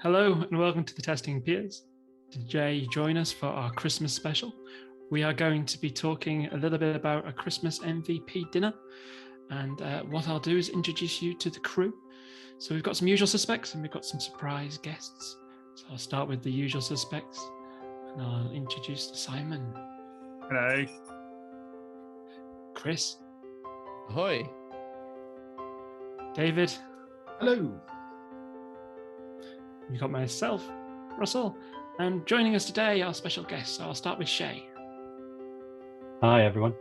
Hello and welcome to the Testing Peers. Today, join us for our Christmas special. We are going to be talking a little bit about a Christmas MVP dinner, and what I'll do is introduce you to the crew. So we've got some usual suspects and we've got some surprise guests. So I'll start with the usual suspects and I'll introduce Simon. Hello. Chris. Ahoy. David. Hello. You've got myself, Russell, and joining us today, our special guest. So I'll start with Shey. Hi, everyone.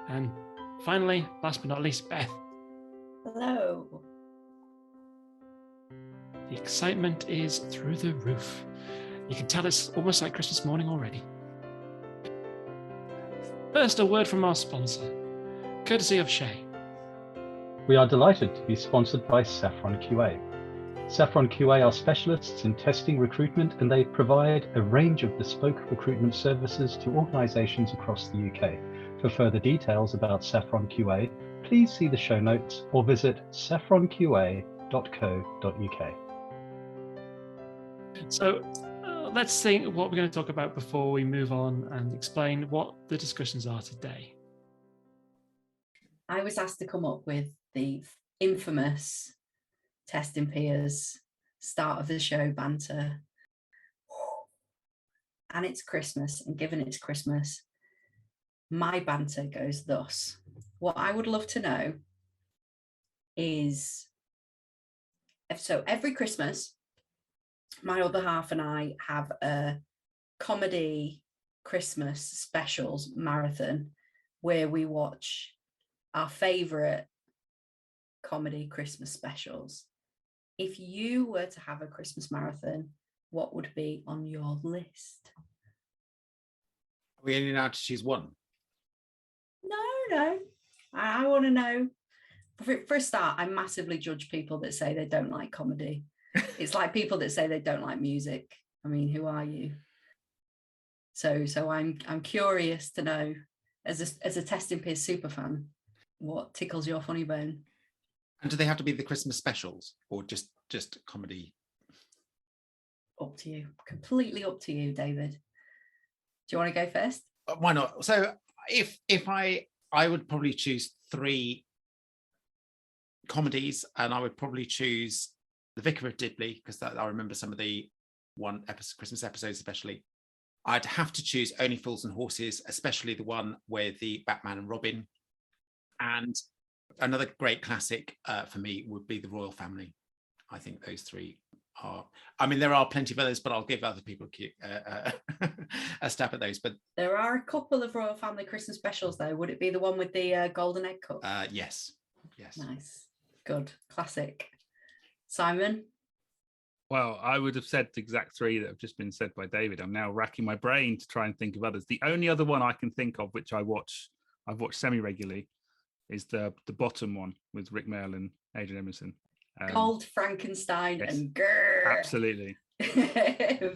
And finally, last but not least, Beth. Hello. The excitement is through the roof. You can tell it's almost like Christmas morning already. First, a word from our sponsor, courtesy of Shey. We are delighted to be sponsored by Saffron QA. Saffron QA are specialists in testing recruitment, and they provide a range of bespoke recruitment services to organisations across the UK. For further details about Saffron QA, please see the show notes or visit saffronqa.co.uk. So let's think what we're going to talk about before we move on and explain what the discussions are today. I was asked to come up with the infamous Testing Peers start of the show banter. And it's Christmas, and given it's Christmas, my banter goes thus. What I would love to know is, so every Christmas, my other half and I have a comedy Christmas specials marathon where we watch our favourite comedy Christmas specials. If you were to have a Christmas marathon, what would be on your list? Are we only allowed to choose one? No. I want to know. For a start, I massively judge people that say they don't like comedy. It's like people that say they don't like music. I mean, who are you? So I'm curious to know, as a Testing Peers super fan, what tickles your funny bone? And do they have to be the Christmas specials or just comedy? Up to you. Completely up to you, David. Do you want to go first? Why not? So if I would probably choose 3 comedies, and I would probably choose The Vicar of Dibley, because I remember some of the Christmas episodes especially. I'd have to choose Only Fools and Horses, especially the one with the Batman and Robin. And another great classic for me would be The Royal Family. I think those 3 are, I mean, there are plenty of others, but I'll give other people a stab at those. But there are a couple of Royal Family Christmas specials, though. Would it be the one with the golden egg cup? Yes. Nice. Good. Classic. Simon? Well, I would have said the exact 3 that have just been said by David. I'm now racking my brain to try and think of others. The only other one I can think of, which I've watched semi-regularly, is the bottom one with Rick Mayall and Adrian Emerson. Cold Frankenstein, yes. And grrr. Absolutely.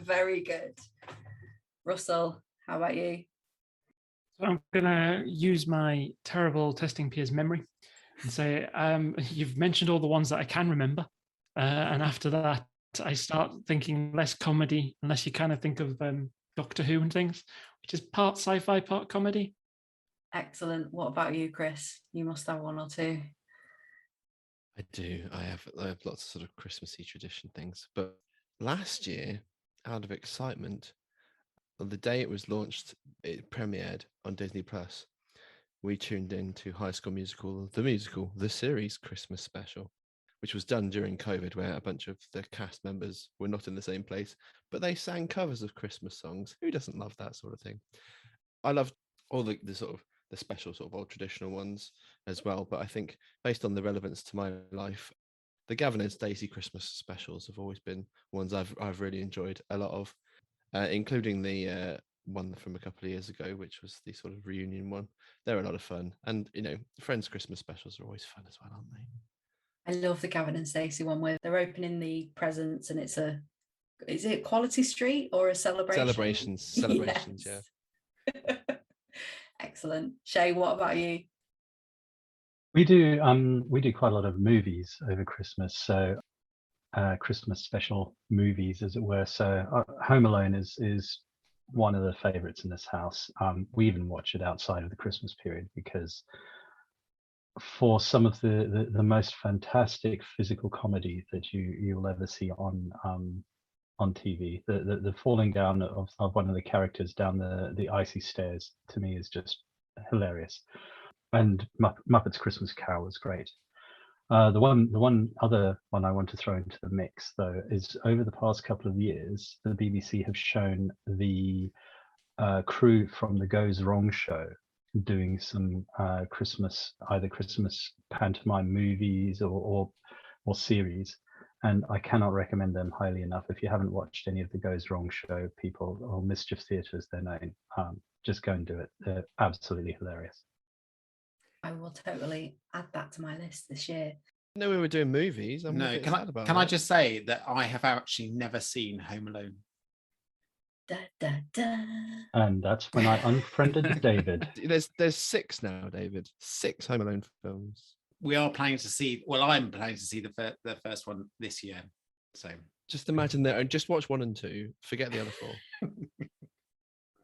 Very good. Russell, how about you? So I'm going to use my terrible Testing Peers memory and say, you've mentioned all the ones that I can remember. And after that, I start thinking less comedy, unless you kind of think of Doctor Who and things, which is part sci-fi, part comedy. Excellent. What about you, Chris? You must have one or 2. I do. I have lots of sort of Christmassy tradition things. But last year, out of excitement, on the day it was launched, it premiered on Disney Plus. We tuned in to High School Musical, the series Christmas special, which was done during COVID, where a bunch of the cast members were not in the same place, but they sang covers of Christmas songs. Who doesn't love that sort of thing? I loved all the sort of the special sort of old traditional ones as well. But I think based on the relevance to my life, the Gavin and Stacey Christmas specials have always been ones I've really enjoyed a lot of, including the one from a couple of years ago, which was the sort of reunion one. They're a lot of fun. And, Friends Christmas specials are always fun as well, aren't they? I love the Gavin and Stacey one where they're opening the presents and is it Quality Street or a celebration? Celebrations, yes. Yeah. Excellent. Shey, what about you? We do quite a lot of movies over Christmas. So Christmas special movies, as it were. So Home Alone is one of the favorites in this house. We even watch it outside of the Christmas period because for some of the most fantastic physical comedy that you'll ever see on TV, the falling down of one of the characters down the icy stairs to me is just hilarious. And Muppets Christmas Carol was great. The one other one I want to throw into the mix, though, is over the past couple of years, the BBC have shown the crew from the Goes Wrong show doing some either Christmas pantomime movies or series, and I cannot recommend them highly enough. If you haven't watched any of the Goes Wrong show, people, or Mischief Theatre as they're known, just go and do it. They're absolutely hilarious. I will totally add that to my list this year. No, we were doing movies. No, can I just say that I have actually never seen Home Alone. Da, da, da. And that's when I unfriended David. There's 6 now, David. 6 Home Alone films. We are planning to see. Well, I'm planning to see the first one this year. So just imagine that, and just watch 1 and 2. Forget the other 4.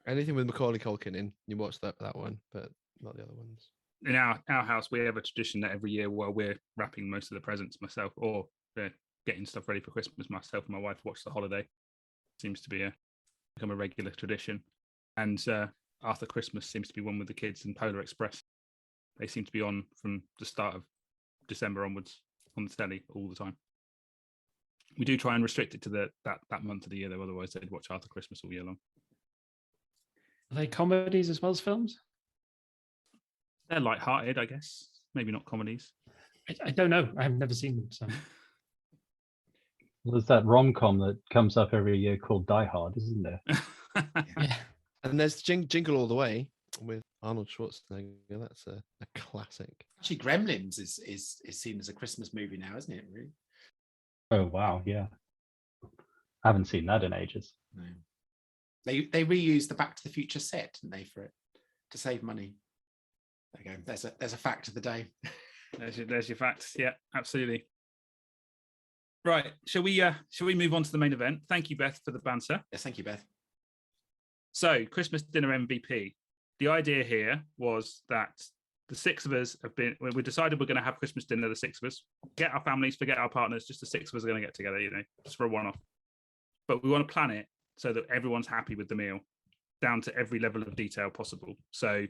Anything with Macaulay Culkin in, you watch that one, but not the other ones. In our house, we have a tradition that every year while we're wrapping most of the presents myself, or getting stuff ready for Christmas, myself and my wife watch The Holiday. Seems to be become a regular tradition. And Arthur Christmas seems to be one with the kids, and Polar Express. They seem to be on from the start of December onwards on the telly all the time. We do try and restrict it to that month of the year, though. Otherwise, they'd watch Arthur Christmas all year long. Are they comedies as well as films? They're light-hearted, I guess. Maybe not comedies. I don't know. I've never seen them. So. Well, there's that rom-com that comes up every year called Die Hard, isn't there? Yeah. And there's Jingle All the Way with Arnold Schwarzenegger. That's a classic. actually, Gremlins is seen as a Christmas movie now, isn't it? Really? Oh wow, yeah. I haven't seen that in ages. No. They reused the Back to the Future set, didn't they, for it to save money? There you go. There's a fact of the day. There's your facts. Yeah, absolutely. Right. Shall we move on to the main event? Thank you, Beth, for the banter. Yes, thank you, Beth. So, Christmas dinner MVP. The idea here was that the 6 of us we decided we're going to have Christmas dinner, the 6 of us. Get our families, forget our partners, just the 6 of us are going to get together, just for a one-off. But we want to plan it so that everyone's happy with the meal, down to every level of detail possible. So,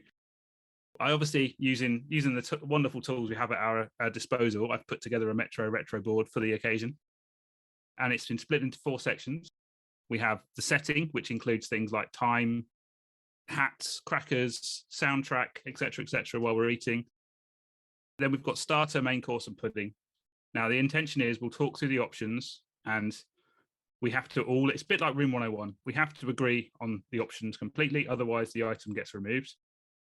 I obviously, using the wonderful tools we have at our disposal, I've put together a MetroRetro board for the occasion. And it's been split into 4 sections. We have the setting, which includes things like time, hats, crackers, soundtrack, etc., while we're eating. Then we've got starter, main course, and pudding. Now, the intention is we'll talk through the options, and we have to it's a bit like Room 101. We have to agree on the options completely, otherwise the item gets removed.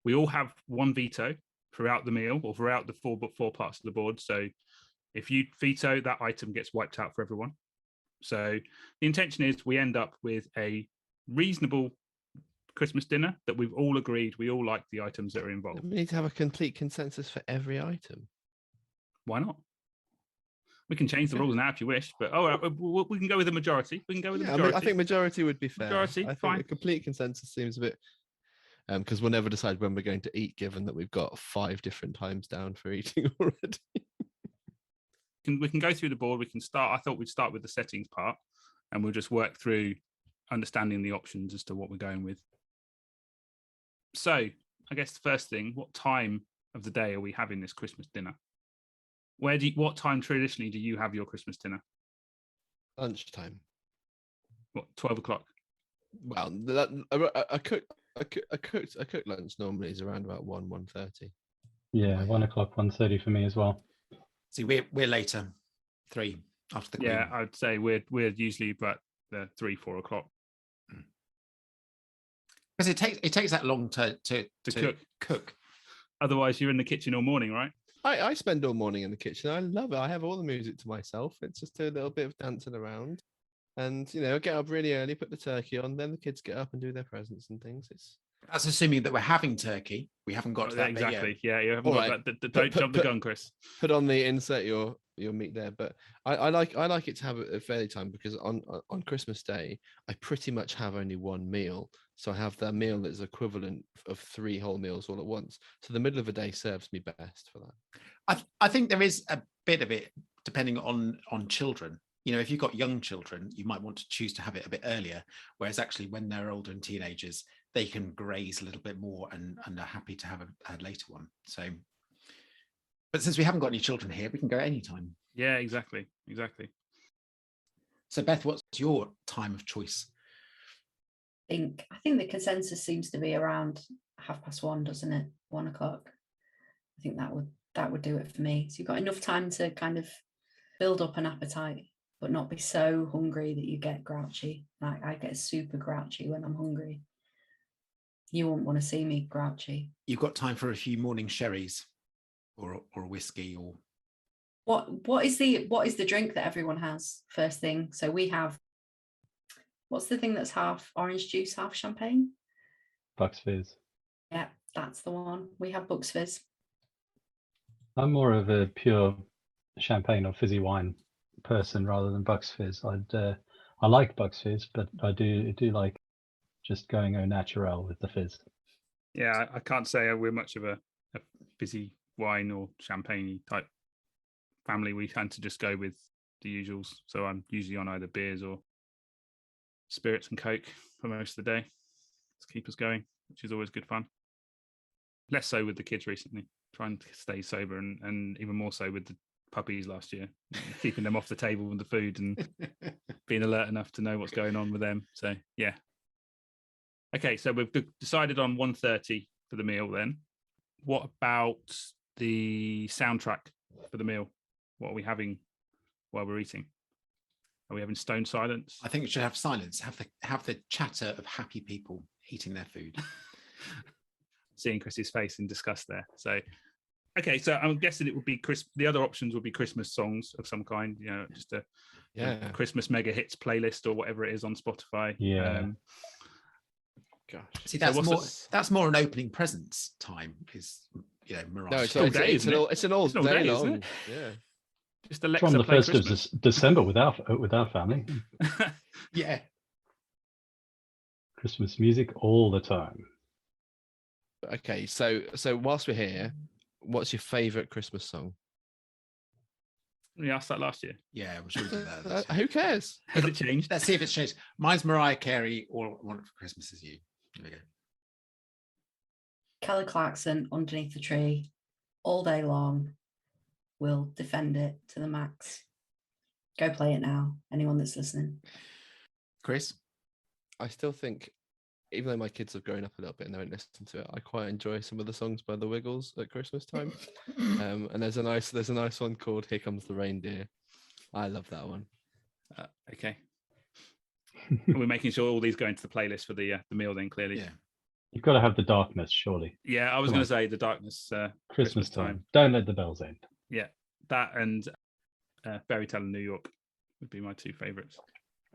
We all have one veto throughout the meal or throughout the four parts of the board. So if you veto, that item gets wiped out for everyone. So the intention is we end up with a reasonable Christmas dinner that we've all agreed we all like the items that are involved. We need to have a complete consensus for every item. Why not? We can change the rules now if you wish, but we can go with the majority. We can go with the majority. I think majority would be fair. Majority, I think fine. A complete consensus seems a bit, because we'll never decide when we're going to eat, given that we've got 5 different times down for eating already. We can go through the board. We can start. I thought we'd start with the settings part, and we'll just work through understanding the options as to what we're going with. So, I guess the first thing: what time of the day are we having this Christmas dinner? What time traditionally do you have your Christmas dinner? Lunchtime. What, 12 o'clock? Well, a cooked lunch normally is around about 1:30. Yeah, 1:00, 1:30 for me as well. See, we're later, 3 after the Queen. Yeah, I'd say we're usually about 3-4 o'clock. Because it takes that long to cook. Otherwise, you're in the kitchen all morning, right? I spend all morning in the kitchen. I love it. I have all the music to myself. It's just a little bit of dancing around. And, get up really early, put the turkey on, then the kids get up and do their presents and things. That's assuming that we're having turkey. We haven't got to that bit yet. Exactly. Yeah, you haven't All got right. that. Don't jump the gun, Chris. Put on the insert your meat there, but I like it to have a fairly time, because on Christmas Day I pretty much have only one meal, so I have that meal that's equivalent of 3 whole meals all at once. So the middle of the day serves me best for that. I think there is a bit of it depending on children. You know, if you've got young children, you might want to choose to have it a bit earlier, whereas actually when they're older and teenagers, they can graze a little bit more and are happy to have a later one. So, but since we haven't got any children here, we can go anytime. Yeah, exactly. So Beth, what's your time of choice? I think the consensus seems to be around 1:30, doesn't it? 1 o'clock. I think that would do it for me. So you've got enough time to kind of build up an appetite, but not be so hungry that you get grouchy. Like I get super grouchy when I'm hungry. You won't want to see me grouchy. You've got time for a few morning sherries or a whiskey or what is the drink that everyone has first thing? So we have, what's the thing that's half orange juice, half champagne? Bucks Fizz. Yeah, that's the one. We have Bucks Fizz. I'm more of a pure champagne or fizzy wine person rather than Bucks Fizz. I like Bucks Fizz, but I do like just going au naturel with the fizz. Yeah, I can't say we're much of a fizzy wine or champagne type family. We tend to just go with the usuals. So I'm usually on either beers or spirits and Coke for most of the day to keep us going, which is always good fun. Less so with the kids recently, trying to stay sober, and even more so with the puppies last year, keeping them off the table with the food and being alert enough to know what's going on with them. So yeah. Okay, so we've decided on 1:30 for the meal then. What about the soundtrack for the meal? What are we having while we're eating? Are we having stone silence? I think we should have silence. Have the chatter of happy people eating their food. Seeing Chris's face in disgust there. So, okay, so I'm guessing it would be the other options would be Christmas songs of some kind. You know, just a Christmas mega hits playlist or whatever it is on Spotify. Yeah. Gosh. See, that's more an opening presents time. Is Mariah? No, all day, isn't it? It's an all It's all day day, long. isn't it? Yeah. Just Alexa From the play 1st Christmas. of December with our family. Yeah. Christmas music all the time. Okay, so whilst we're here, what's your favourite Christmas song? We asked that last year. Yeah, we should do that. Who cares? Has it changed? Let's see if it's changed. Mine's Mariah Carey or One for Christmas Is You. Here we go. Kelly Clarkson, Underneath the Tree, all day long. We'll defend it to the max. Go play it now, anyone that's listening. Chris? I still think, even though my kids have grown up a little bit and they don't listen to it, I quite enjoy some of the songs by the Wiggles at Christmas time. And there's a nice one called "Here Comes the Reindeer." I love that one. Okay. We're making sure all these go into the playlist for the meal then, clearly. Yeah. You've got to have the darkness, surely. Yeah, I was going to say the darkness. Christmas time. Don't let the bells end. Yeah, that and Fairy Tale in New York would be my 2 favourites.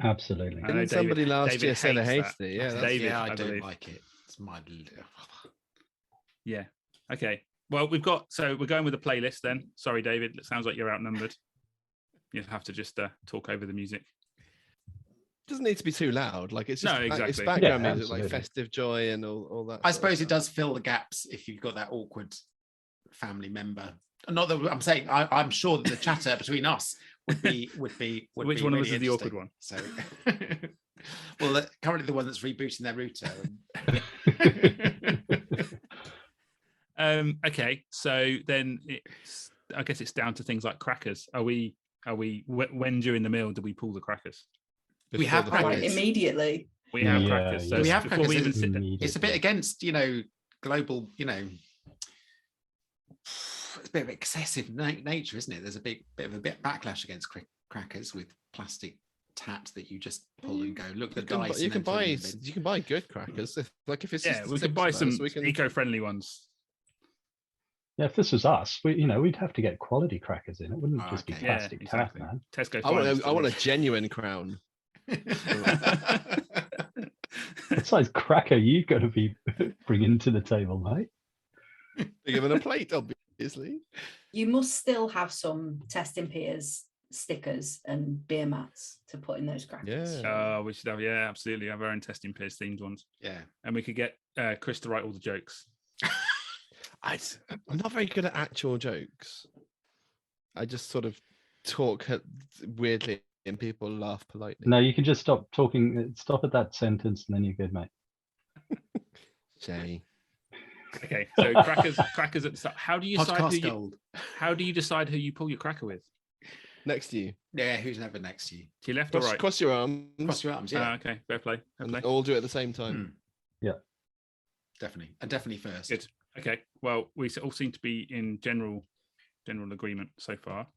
Absolutely. Didn't somebody last year say they hates hated it? Yeah, David, I I don't believe. like it. It's my. Yeah. Okay. Well, we're going with the playlist then. Sorry, David. It sounds like you're outnumbered. You have to just talk over the music. Doesn't need to be too loud. Like it's just exactly. it's background Yeah, music, like absolutely. festive joy and all that. I sort of suppose it stuff. does fill the gaps if you've got that awkward family member. Not that I'm saying. I'm sure that the chatter between us would be. Which one of us is the awkward one? So, well, currently the one that's rebooting their router. Okay, so then I guess it's down to things like crackers. Are we when during the meal do we pull the crackers? We have Before the crackers. quiz. Immediately. We have Yeah, crackers. So yeah. We have before crackers. we even sit down. It's a bit against global. It's a bit of excessive nature, isn't it? There's a bit of a backlash against crackers with plastic tat that you just pull and go. Look, the dice. You and can then throw them buy in the bin. you can buy good crackers. If it's Yeah, just we the could buy tips some of those, we can. eco-friendly ones. Yeah, if this was us, we'd have to get quality crackers in. It wouldn't Oh, just be okay. Yeah, plastic exactly. tat, man. Tesco. I want a genuine crown. What size cracker you got to be bringing to the table, mate? Bigger than a plate, obviously. You must still have some testing peers stickers and beer mats to put in those crackers. Yeah. We should have, yeah, absolutely, have our own testing peers themed ones. Yeah. And we could get Chris to write all the jokes. I'm not very good at actual jokes. I just sort of talk weirdly and people laugh politely. No, you can just stop talking. Stop at that sentence, and then you're good, mate. Jay. Okay, so crackers at the start. How do you decide who you pull your cracker with? Next to you. Yeah, who's never next to you? To your left or right? Cross your arms. Cross your arms, yeah. Okay, fair play. And all do it at the same time. Yeah. Definitely. And definitely first. Good. Okay. Well, we all seem to be in general agreement so far.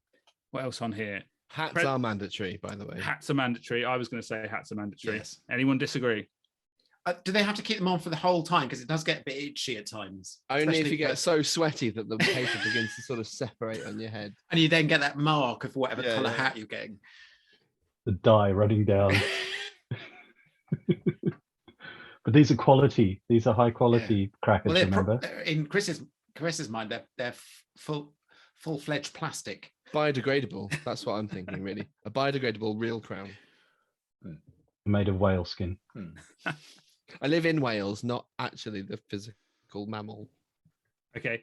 What else on here? Hats are mandatory, by the way. Hats are mandatory. I was going to say hats are mandatory. Yes. Anyone disagree? Do they have to keep them on for the whole time? Because it does get a bit itchy at times. Only if you get so sweaty that the paper begins to sort of separate on your head. And you then get that mark of whatever colour hat you're getting. The dye running down. But these are quality. These are high quality crackers, Well, remember? In Chris's mind, they're full-fledged plastic. Biodegradable. That's what I'm thinking, really. A biodegradable real crown. Made of whale skin. I live in Wales, not actually the physical mammal. Okay,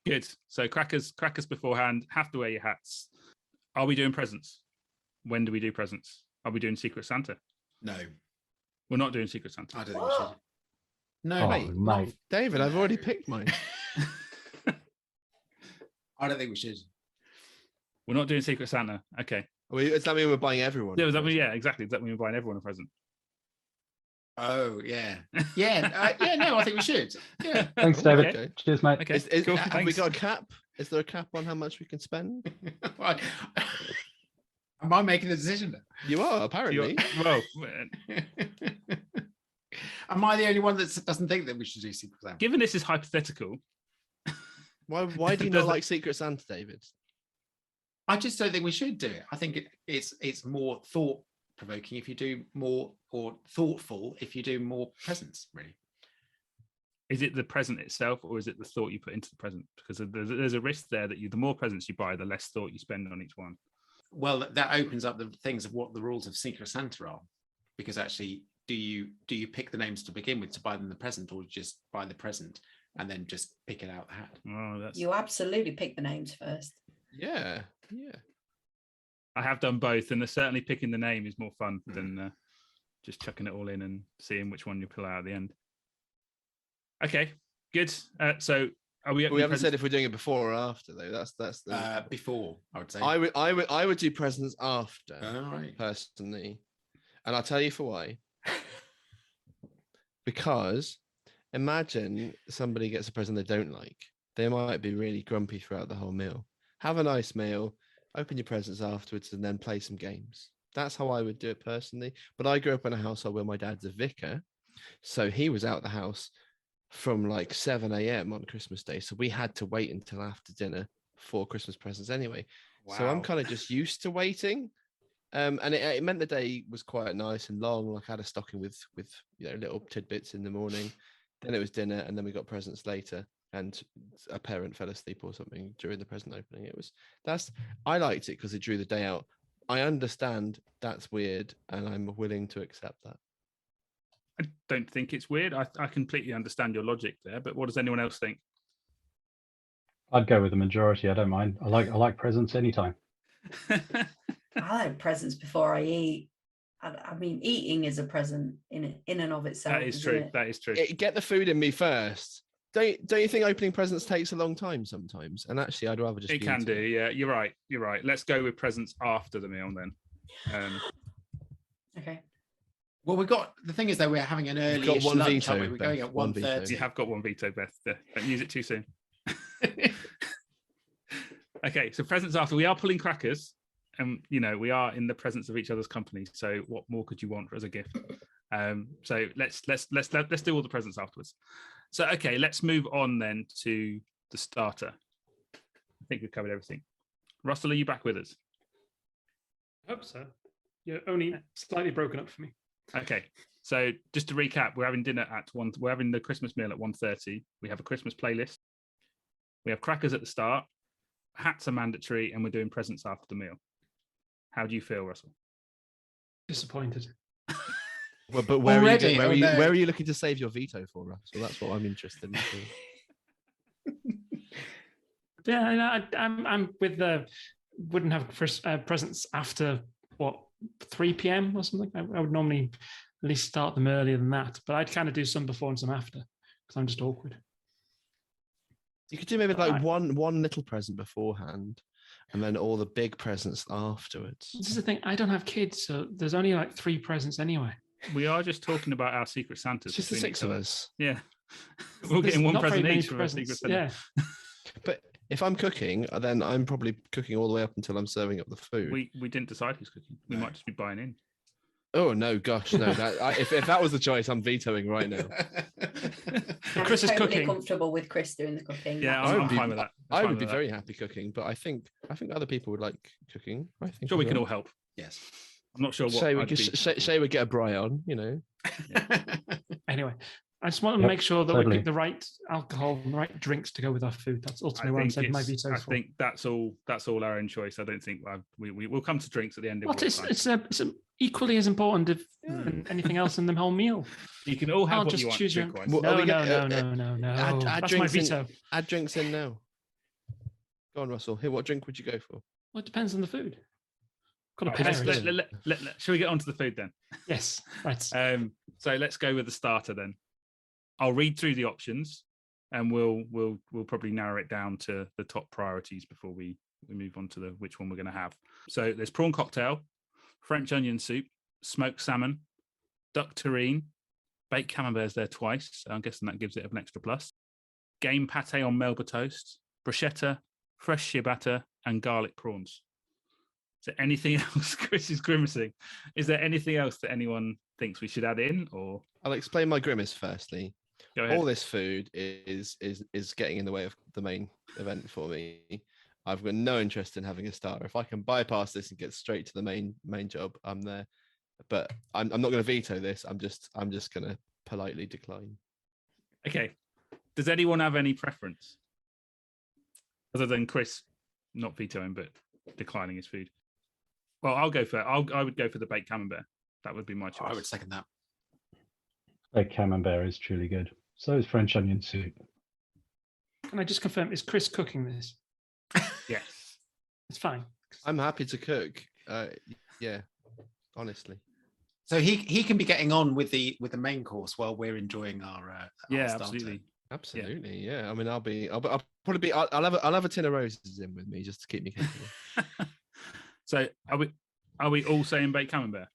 good. So crackers beforehand. Have to wear your hats. Are we doing presents? When do we do presents? Are we doing Secret Santa? No. We're not doing Secret Santa. I don't think we should. No, Oh, mate. mate. David, I've already picked mine. I don't think we should. We're not doing Secret Santa. Okay. Does that mean we're buying everyone? Yeah, exactly. Does that mean we're buying everyone a present? Oh, yeah. Yeah. No, I think we should. Yeah. Thanks, David. Okay. Cheers, mate. Okay. Cool. Have we Thanks. got a cap? Is there a cap on how much we can spend? Am I making the decision? You are, apparently. Well, am I the only one that doesn't think that we should do Secret Santa? given this is hypothetical, Why do you not like Secret Santa, David? I just don't think we should do it. I think it's more thought-provoking if you do more, or thoughtful if you do more presents, really. is it the present itself, or is it the thought you put into the present? Because there's a risk there that the more presents you buy, the less thought you spend on each one. Well, that opens up the things of what the rules of Secret Santa are, because actually, do you pick the names to begin with to buy them the present, or just buy the present and then just pick it out the hat? Oh, You absolutely pick the names first. Yeah. I have done both, and certainly picking the name is more fun than just chucking it all in and seeing which one you pull out at the end. Okay, good. So are we? We haven't said if we're doing it before or after, though. That's the Before, I would say. I would do presents after, All right. personally, and I'll tell you for why. Because imagine somebody gets a present they don't like. They might be really grumpy throughout the whole meal. Have a nice meal, open your presents afterwards, and then play some games. That's how I would do it personally. But I grew up in a household where my dad's a vicar, so he was out the house from like 7 a.m. on Christmas Day. So we had to wait until after dinner for Christmas presents anyway. Wow. So I'm kind of just used to waiting. And it meant the day was quite nice and long. Like I had a stocking with little tidbits in the morning. Then it was dinner, and then we got presents later. And a parent fell asleep or something during the present opening. I liked it because it drew the day out. I understand that's weird, and I'm willing to accept that. I don't think it's weird. I completely understand your logic there, but what does anyone else think? I'd go with the majority. I don't mind. I like presents anytime. I like presents before I eat. I mean, eating is a present in and of itself. That is true. It? That is true. Get the food in me first. Don't you think opening presents takes a long time sometimes? And actually, I'd rather just. It can do. Yeah, you're right. You're right. Let's go with presents after the meal then. Okay. Well, the thing is, though, we're having an early lunch, veto, aren't we? We're going at 1:30. You have got one veto, Beth. Don't use it too soon. Okay, so presents after. We are pulling crackers, and we are in the presence of each other's company. So what more could you want as a gift? So let's do all the presents afterwards. So okay, let's move on then to the starter. I think we've covered everything. Russell, are you back with us? I hope so. You're only slightly broken up for me. Okay. So just to recap, we're having dinner at 1. We're having the Christmas meal at 1:30. We have a Christmas playlist. We have crackers at the start. Hats are mandatory, and we're doing presents after the meal. How do you feel, Russell? Disappointed. Well, but where Already? are Oh, you? no. Where are you looking to save your veto for, Russell? That's what I'm interested in. Yeah, I'm with the wouldn't have presents after what 3 p.m. or something. I would normally at least start them earlier than that, but I'd kind of do some before and some after because I'm just awkward. You could do maybe like Right. one little present beforehand, and then all the big presents afterwards. This is the thing. I don't have kids, so there's only like 3 presents anyway. We are just talking about our Secret Santas. It's just the between 6 each of other. us. Yeah. We're There's getting one not very present many each for a Secret presents. Santa. Yeah. But if I'm cooking, then I'm probably cooking all the way up until I'm serving up the food. We didn't decide who's cooking. We might just be buying in. Oh no, gosh, no! If that was the choice, I'm vetoing right now. Chris is totally cooking. comfortable with Chris doing the cooking. Yeah, That's I'm would be- fine with that. I would be very happy cooking, but I think other people would like cooking. I think. Sure, we as can well. all help. Yes. I'm not sure what. Shay, I'd be- Shay would get a braai on, you know. Anyway, I just want to Yep, make sure that totally. we pick the right alcohol and the right drinks to go with our food. That's ultimately what I'm saying my veto I for. think that's all our own choice. I don't think we'll come to drinks at the end of What it. it's equally as important than anything else in the whole meal. You can all have Can't what just you want. choose your. drink-wise. Well, No, are we no, get- no. add That's my drinks in. veto. Add drinks in now. Go on, Russell. Here, what drink would you go for? Well, it depends on the food. Got to Right, pair let's- it. shall we get on to the food then? Yes, right. So let's go with the starter then. I'll read through the options, and we'll probably narrow it down to the top priorities before we move on to which one we're going to have. So there's prawn cocktail, French onion soup, smoked salmon, duck terrine, baked camembert's there twice. So I'm guessing that gives it an extra plus. Game pate on Melba toast, bruschetta, fresh ciabatta, and garlic prawns. Is there anything else? Chris is grimacing. Is there anything else that anyone thinks we should add in, or I'll explain my grimace firstly. go ahead? All this food is getting in the way of the main event for me. I've got no interest in having a starter. If I can bypass this and get straight to the main job, I'm there. But I'm not going to veto this. I'm just going to politely decline. Okay. Does anyone have any preference other than Chris not vetoing but declining his food? Well, I'll go for. I would go for the baked camembert. That would be my choice. I would second that. Baked camembert is truly good. So is French onion soup. Can I just confirm? Is Chris cooking this? Yes. It's fine. I'm happy to cook. Yeah, honestly. So he can be getting on with the main course while we're enjoying our Yeah, starter. absolutely. Absolutely, yeah. I mean, I'll probably be. I'll have a tin of roses in with me just to keep me company. So are we all saying baked camembert?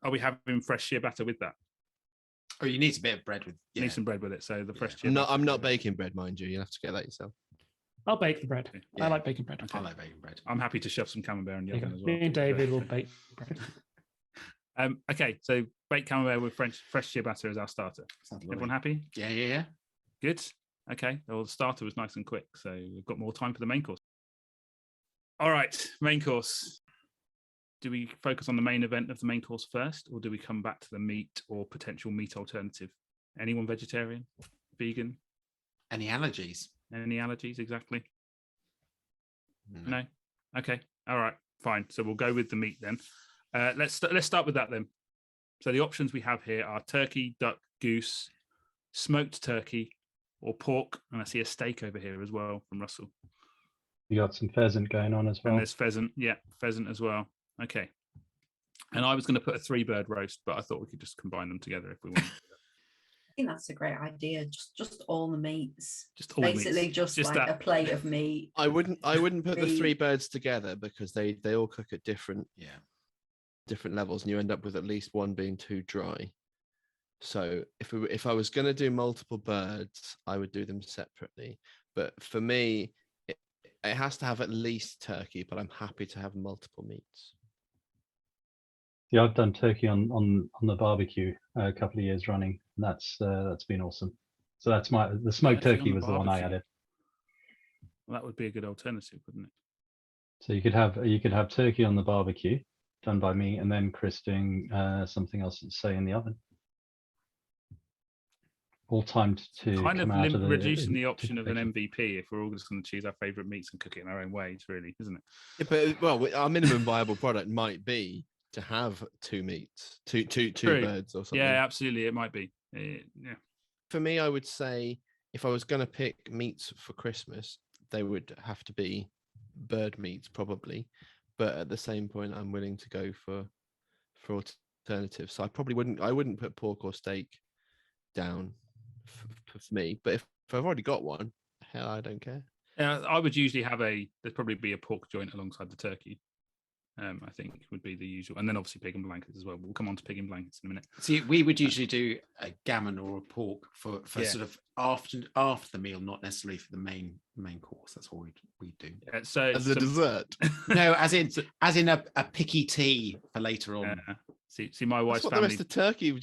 Are we having fresh ciabatta with that? Oh, you need a bit of bread with. You need some bread with it. So the fresh I'm ciabatta. not baking bread, mind you. You'll have to get that yourself. I'll bake the bread. Yeah. I like baking bread. I like baking bread. I'm happy to shove some camembert in the There you oven go. as well. Me and David will bake bread. Okay, so baked camembert with fresh ciabatta as our starter. Sounds Everyone lovely. happy? Yeah. Good. Okay. Well, the starter was nice and quick, so we've got more time for the main course. All right, main course. Do we focus on the main event of the main course first, or do we come back to the meat or potential meat alternative? Anyone vegetarian, vegan? Any allergies? Any allergies? Exactly. No. Okay. All right. Fine. So we'll go with the meat then. Let's start with that then. So the options we have here are turkey, duck, goose, smoked turkey, or pork. And I see a steak over here as well from Russell. You got some pheasant going on as well. And there's pheasant. Yeah, pheasant as well. Okay. And I was going to put a 3-bird roast, but I thought we could just combine them together if we want. I think that's a great idea. Just all the meats. Just all Basically, meats. just like that. a plate of meat. I wouldn't put the The- 3 birds together because they all cook at different Yeah. levels, and you end up with at least one being too dry. So if I was going to do multiple birds, I would do them separately. But for me, it has to have at least turkey, but I'm happy to have multiple meats. Yeah, I've done turkey on the barbecue a couple of years running. And that's been awesome. So that's the smoked Turkey on turkey the was the one I barbecue. added. Well, that would be a good alternative, wouldn't it? So you could have turkey on the barbecue, done by me, and then Chris doing something else, say, in the oven. All timed to Kind of come out of the reducing the option of an anticipation. MVP if we're all just going to choose our favourite meats and cook it in our own ways, really, isn't it? Yeah, but well, our minimum viable product might be to have two meats, two True. birds or something. Yeah, absolutely, it might be. Yeah. For me, I would say if I was going to pick meats for Christmas, they would have to be bird meats probably. But at the same point, I'm willing to go for alternatives. So I wouldn't put pork or steak down for me. But if I've already got one, hell, I don't care. I would usually have there'd probably be a pork joint alongside the turkey. I think would be the usual, and then obviously pig and blankets as well. We'll come on to pig and blankets in a minute. See, we would usually do a gammon or a pork for sort of after the meal, not necessarily for the main course. That's what we do. So As a dessert. No, as in a picky tea for later on. See, my wife's That's what family. the rest of Turkey would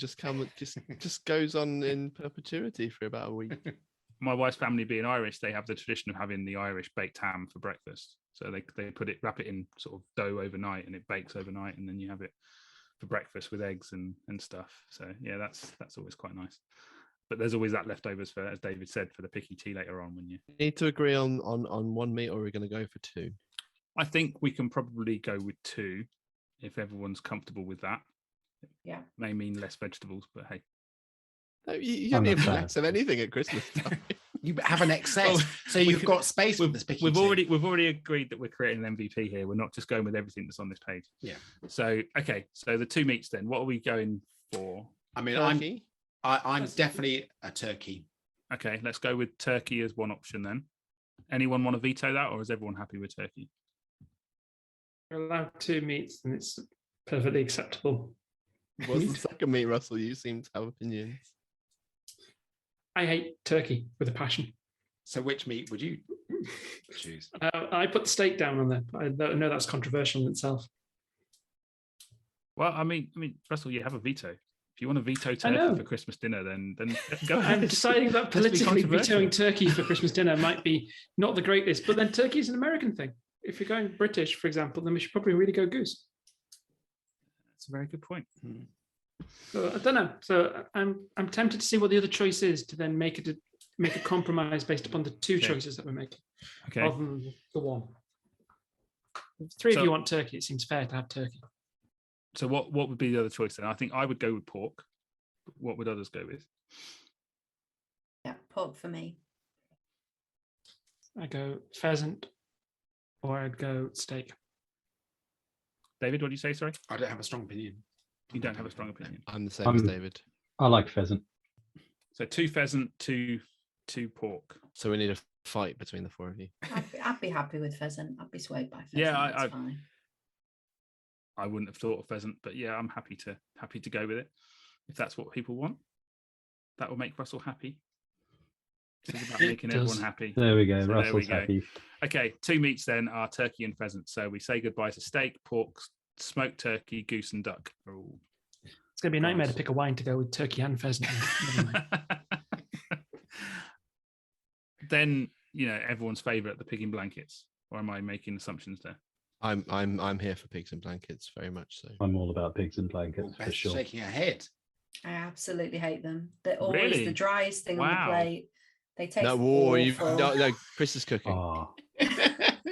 just goes on in perpetuity for about a week. My wife's family being Irish, they have the tradition of having the Irish baked ham for breakfast. So they wrap it in sort of dough overnight, and it bakes overnight, and then you have it for breakfast with eggs and stuff. So yeah, that's always quite nice. But there's always that leftovers for, as David said, for the picky tea later on when you Need to agree on one meat, or are we going to go for two? I think we can probably go with two if everyone's comfortable with that. Yeah. May mean less vegetables, but hey. No, you don't need less of anything at Christmas time. You have an excess, so you've got space for this picky We've tea. already agreed that we're creating an MVP here. We're not just going with everything that's on this page. Yeah. So okay, so the two meats then. What are we going for? I mean, Turkey? I'm definitely a turkey. Okay, let's go with turkey as one option then. Anyone want to veto that, or is everyone happy with turkey? You're allowed two meats, and it's perfectly acceptable. What's the second meat, Russell? You seem to have opinions. I hate turkey with a passion. So which meat would you choose? I put the steak down on there. I know that's controversial in itself. Well, I mean, Russell, you have a veto. If you want to veto turkey for Christmas dinner, then go ahead. I'm deciding that Let's be politically controversial. vetoing turkey for Christmas dinner might be not the greatest, but then turkey is an American thing. If you're going British, for example, then we should probably really go goose. That's a very good point. So I don't know. So I'm tempted to see what the other choice is to then make a compromise based upon the two choices that we're making, Okay. rather than the one. If three of you want turkey, it seems fair to have turkey. So what would be the other choice then? I think I would go with pork. What would others go with? Yeah, pork for me. I go pheasant, or I'd go steak. David, what do you say? Sorry, I don't have a strong opinion. you don't have a strong opinion. I'm the same as David. I like pheasant. So two pheasant, two pork. So we need a fight between the four of you. I'd be happy with pheasant. I'd be swayed by pheasant. Yeah, That's fine. I wouldn't have thought of pheasant, but yeah, I'm happy to go with it if that's what people want. That will make Russell happy. It's about making everyone happy. There we go. So Russell's happy. Okay, two meats then are turkey and pheasant. So we say goodbye to steak, pork, smoked turkey, goose, and duck. It's going to be a nightmare to pick a wine to go with turkey and pheasant. Then everyone's favourite, the pig in blankets. Or am I making assumptions there? I'm here for pigs and blankets, very much so. I'm all about pigs and blankets for Beth's sure. shaking her head. I absolutely hate them. They're always Really? the driest thing on Wow. the plate. They taste No, awful. no, Chris is cooking. Oh,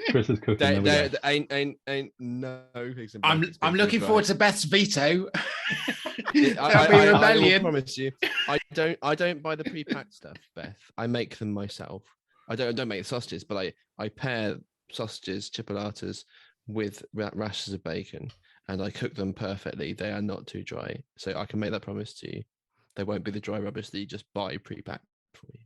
Chris is cooking. There ain't no pigs and I'm blankets. looking forward to Beth's veto. I There'll be will rebellion. promise you. I don't buy the pre-packed stuff, Beth. I make them myself. I don't make sausages, but I pair sausages, chipolatas with rashers of bacon, and I cook them perfectly. They are not too dry, so I can make that promise to you. They won't be the dry rubbish that you just buy pre-packed for you.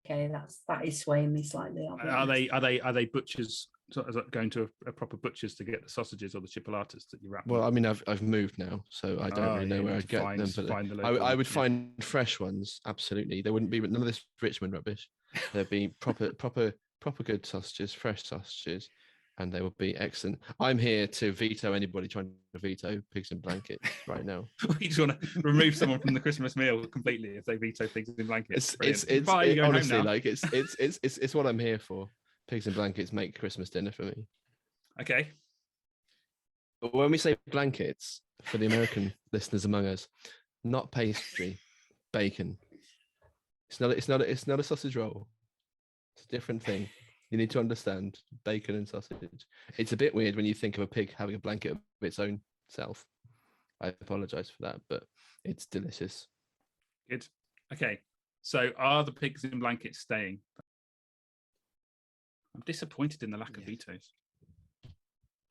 Okay, that is swaying me slightly. I'll be honest. Are they butchers? So is that going to a proper butcher's to get the sausages or the chipolatas that you wrap? Well, I mean, I've moved now, so I don't really know where I'd get them. But I would find fresh ones. Absolutely, there wouldn't be none of this Richmond rubbish. There'd be proper good sausages, fresh sausages, and they would be excellent. I'm here to veto anybody trying to veto pigs and blankets right now. We just want to remove someone from the Christmas meal completely if they veto pigs in blankets. It's honestly like it's what I'm here for. Pigs and blankets make Christmas dinner for me. Okay. But when we say blankets, for the American listeners among us, not pastry, bacon. It's not a sausage roll. It's a different thing. You need to understand bacon and sausage. It's a bit weird when you think of a pig having a blanket of its own self. I apologize for that, but it's delicious. Good. Okay. So are the pigs in blankets staying? I'm disappointed in the lack of vetoes.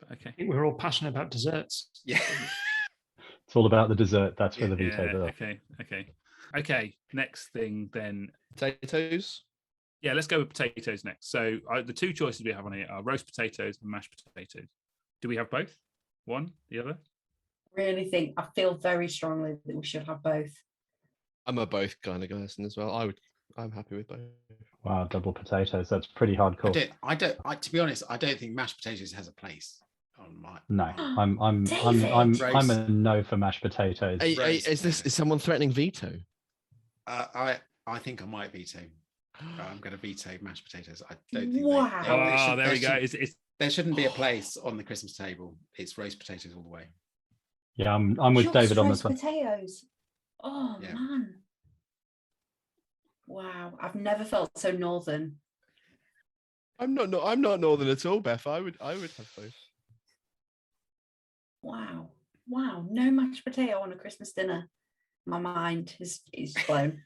But okay. I think we're all passionate about desserts. Yeah. It's all about the dessert. That's where the Yeah, vetoes are. Okay. Next thing then. Potatoes? Yeah, let's go with potatoes next. So the two choices we have on here are roast potatoes and mashed potatoes. Do we have both? One, the other? I feel very strongly that we should have both. I'm a both kind of person as well. I'm happy with both. Wow, double potatoes. That's pretty hardcore. To be honest, I don't think mashed potatoes has a place on my. No, I'm a no for mashed potatoes. Is someone threatening veto? I think I might veto. I'm going to veto mashed potatoes. I don't think. Wow. There we go. There shouldn't be a place on the Christmas table. It's roast potatoes all the way. Yeah, I'm with David on this one. Potatoes. Oh yeah. Man. Wow, I've never felt so northern. I'm not northern at all, Beth. I would have both. Wow, no mashed potato on a Christmas dinner. My mind is blown.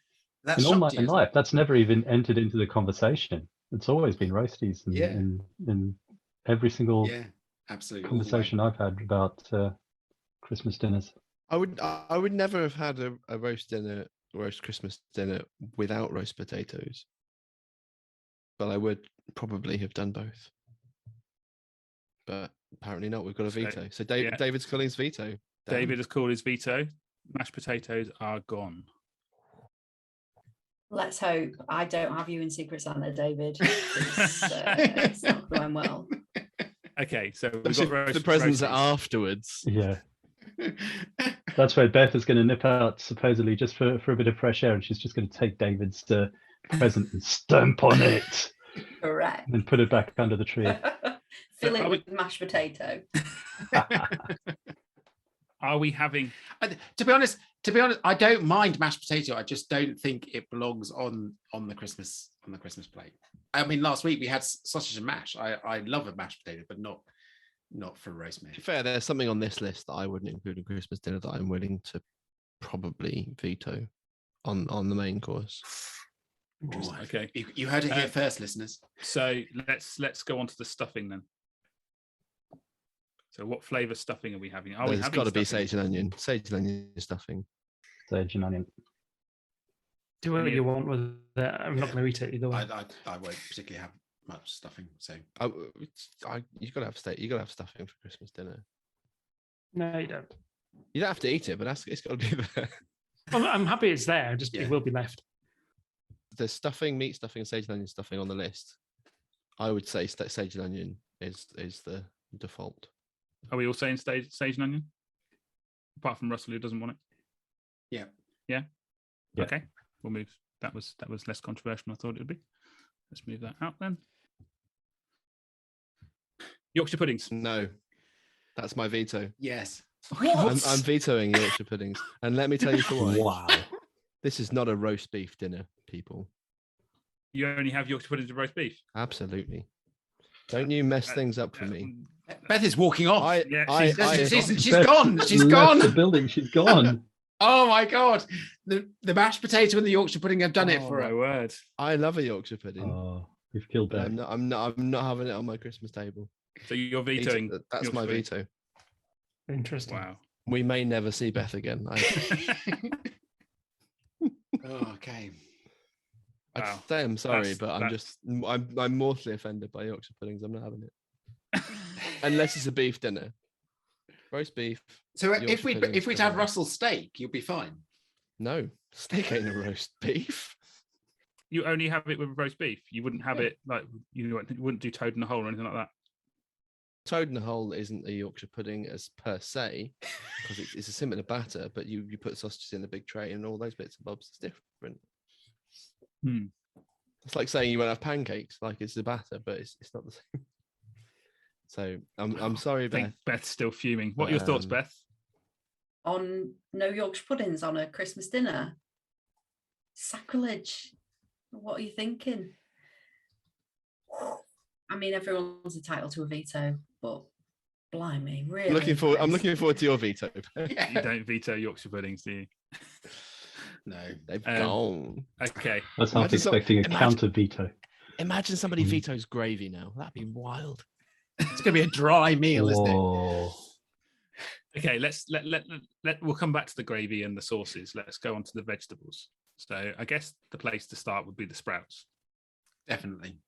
In all my life, that's never even entered into the conversation. It's always been roasties in every single absolutely conversation I've had about Christmas dinners. I would never have had a roast Christmas dinner without roast potatoes, but I would probably have done both. But apparently not. We've got a veto. So David's calling his veto. David has called his veto. Mashed potatoes are gone. Let's hope I don't have you in Secret Santa, David. It's not going well. Okay, so we've got the presents afterwards. Yeah. That's where Beth is going to nip out, supposedly, just for a bit of fresh air, and she's just going to take David's present and stamp on it. Correct. And put it back under the tree. Fill it with mashed potato. Are we having? To be honest, I don't mind mashed potato. I just don't think it belongs on the Christmas plate. I mean, last week we had sausage and mash. I love a mashed potato, but not for roast meat. Fair, there's something on this list that I wouldn't include in Christmas dinner that I'm willing to probably veto on the main course. Ooh, okay, you heard it here first, listeners. So let's go on to the stuffing then. So what flavour stuffing are we having? There's got to be sage and onion. Sage and onion stuffing. Sage and onion. Do whatever you want with it. I'm not going to eat it either way. I won't particularly have much stuffing. So you've got to have stuffing for Christmas dinner. No, you don't. You don't have to eat it, but it's got to be there. Well, I'm happy it's there. It will be left. There's stuffing, meat stuffing, and sage and onion stuffing on the list. I would say sage and onion is the default. Are we all saying sage and onion? Apart from Russell, who doesn't want it. Yeah. Yeah. Okay. We'll move. That was less controversial than I thought it would be. Let's move that out then. Yorkshire puddings. No, that's my veto. Yes. I'm vetoing Yorkshire puddings, and let me tell you for why. Wow. This is not a roast beef dinner, people. You only have Yorkshire puddings and roast beef? Absolutely. Don't you mess things up for me. Beth is walking off. She's gone. She's gone. The building. She's gone. Oh my God. The mashed potato and the Yorkshire pudding have done it for her. My word. I love a Yorkshire pudding. Oh, we've killed Beth. I'm not having it on my Christmas table. So you're vetoing. That's Yorkshire my pudding. veto. Interesting. Wow. We may never see Beth again. Okay. I'd say I'm sorry, but I'm mortally offended by Yorkshire puddings. I'm not having it. Unless it's a beef dinner. Roast beef. So if we'd have Russell's steak, you'll be fine. No, steak ain't a roast beef. You only have it with roast beef. You wouldn't have it like you wouldn't do toad in a hole or anything like that. Toad in a hole isn't a Yorkshire pudding as per se, because it's a similar batter, but you put sausages in the big tray and all those bits and bobs. It's different. It's like saying you won't have pancakes, like it's a batter, but it's not the same. So I'm sorry, I think Beth. Beth's still fuming. What are your thoughts, Beth? On no Yorkshire puddings on a Christmas dinner? Sacrilege. What are you thinking? I mean, everyone's entitled to a veto, but blimey, really? I'm looking forward to your veto. You don't veto Yorkshire puddings, do you? No. They've gone. Okay. I was half Imagine expecting a imagine- counter veto. Imagine somebody vetoes gravy now. That'd be wild. It's going to be a dry meal, isn't it? Whoa. Okay, we'll come back to the gravy and the sauces. Let's go on to the vegetables. So I guess the place to start would be the sprouts. Definitely.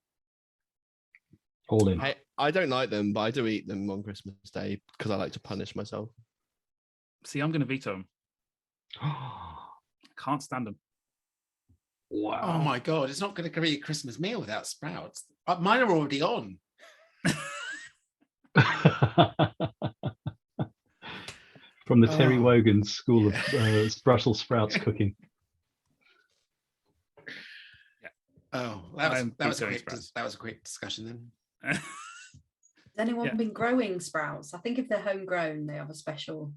All in. Hey, I don't like them, but I do eat them on Christmas Day because I like to punish myself. See, I'm going to veto them. Can't stand them. Wow. Oh my God, it's not going to be a Christmas meal without sprouts. Mine are already on. From the Terry Oh. Wogan School of Brussels sprouts cooking. Oh, that was a vetoing quick discussion then. Has anyone been growing sprouts? I think if they're homegrown, they have a special